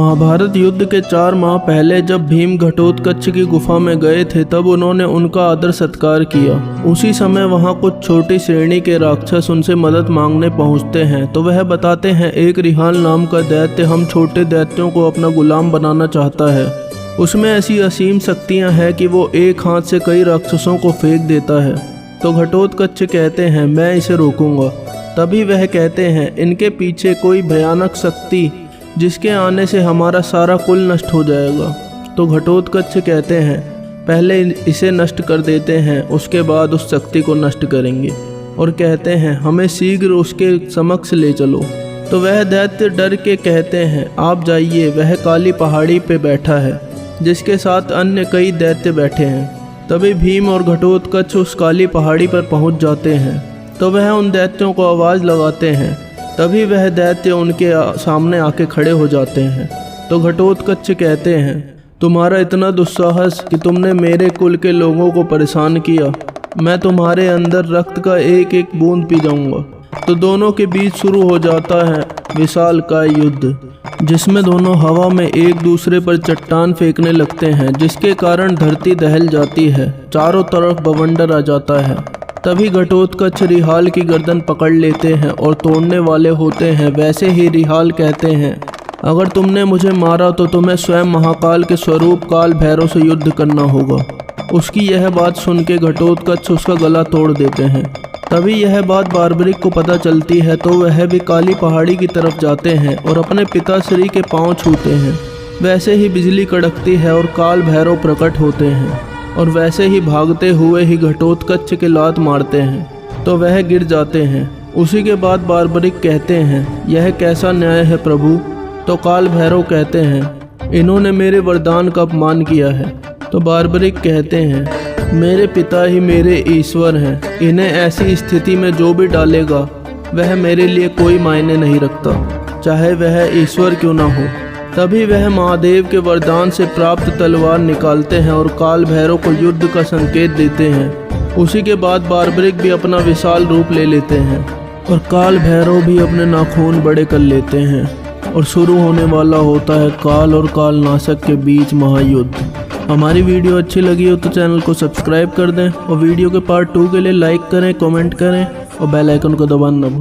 महाभारत युद्ध के 4 माह पहले जब भीम घटोत्कच की गुफा में गए थे तब उन्होंने उनका आदर सत्कार किया। उसी समय वहां कुछ छोटी श्रेणी के राक्षस उनसे मदद मांगने पहुंचते हैं तो वह बताते हैं एक रिहाल नाम का दैत्य हम छोटे दैत्यों को अपना गुलाम बनाना चाहता है। उसमें ऐसी असीम शक्तियां हैं कि वो एक हाथ से कई राक्षसों को फेंक देता है। तो घटोत्कच कहते हैं मैं इसे रोकूंगा। तभी वह कहते हैं इनके पीछे कोई भयानक शक्ति जिसके आने से हमारा सारा कुल नष्ट हो जाएगा। तो घटोत्कच कहते हैं पहले इसे नष्ट कर देते हैं, उसके बाद उस शक्ति को नष्ट करेंगे। और कहते हैं हमें शीघ्र उसके समक्ष ले चलो। तो वह दैत्य डर के कहते हैं आप जाइए, वह काली पहाड़ी पे बैठा है जिसके साथ अन्य कई दैत्य बैठे हैं। तभी भीम और घटोत्कच उस काली पहाड़ी पर पहुंच जाते हैं। तो वह उन दैत्यों को आवाज़ लगाते हैं। तभी वह दैत्य उनके सामने आके खड़े हो जाते हैं। तो घटोत्कच कहते हैं तुम्हारा इतना दुस्साहस कि तुमने मेरे कुल के लोगों को परेशान किया, मैं तुम्हारे अंदर रक्त का एक एक बूंद पी जाऊंगा। तो दोनों के बीच शुरू हो जाता है विशालकाय युद्ध, जिसमें दोनों हवा में एक दूसरे पर चट्टान फेंकने लगते हैं जिसके कारण धरती दहल जाती है, चारों तरफ बवंडर आ जाता है। तभी घटोत्कच रिहाल की गर्दन पकड़ लेते हैं और तोड़ने वाले होते हैं। वैसे ही रिहाल कहते हैं अगर तुमने मुझे मारा तो तुम्हें स्वयं महाकाल के स्वरूप काल भैरव से युद्ध करना होगा। उसकी यह बात सुन के घटोत्कच उसका गला तोड़ देते हैं। तभी यह बात बार्बरिक को पता चलती है तो वह भी काली पहाड़ी की तरफ जाते हैं और अपने पिताश्री के पांव छूते हैं। वैसे ही बिजली कड़कती है और काल भैरव प्रकट होते हैं और वैसे ही भागते हुए ही घटोत्कच के लात मारते हैं तो वह गिर जाते हैं। उसी के बाद बार्बरिक कहते हैं यह कैसा न्याय है प्रभु। तो काल भैरव कहते हैं इन्होंने मेरे वरदान का अपमान किया है। तो बार्बरिक कहते हैं मेरे पिता ही मेरे ईश्वर हैं, इन्हें ऐसी स्थिति में जो भी डालेगा वह मेरे लिए कोई मायने नहीं रखता, चाहे वह ईश्वर क्यों ना हो। तभी वह महादेव के वरदान से प्राप्त तलवार निकालते हैं और काल भैरव को युद्ध का संकेत देते हैं। उसी के बाद बार्बरिक भी अपना विशाल रूप ले लेते हैं और काल भैरव भी अपने नाखून बड़े कर लेते हैं और शुरू होने वाला होता है काल और काल नाशक के बीच महायुद्ध। हमारी वीडियो अच्छी लगी हो तो चैनल को सब्सक्राइब कर दें और वीडियो के पार्ट 2 के लिए लाइक करें, कमेंट करें और बेल आइकन को दबाना ना भूलें।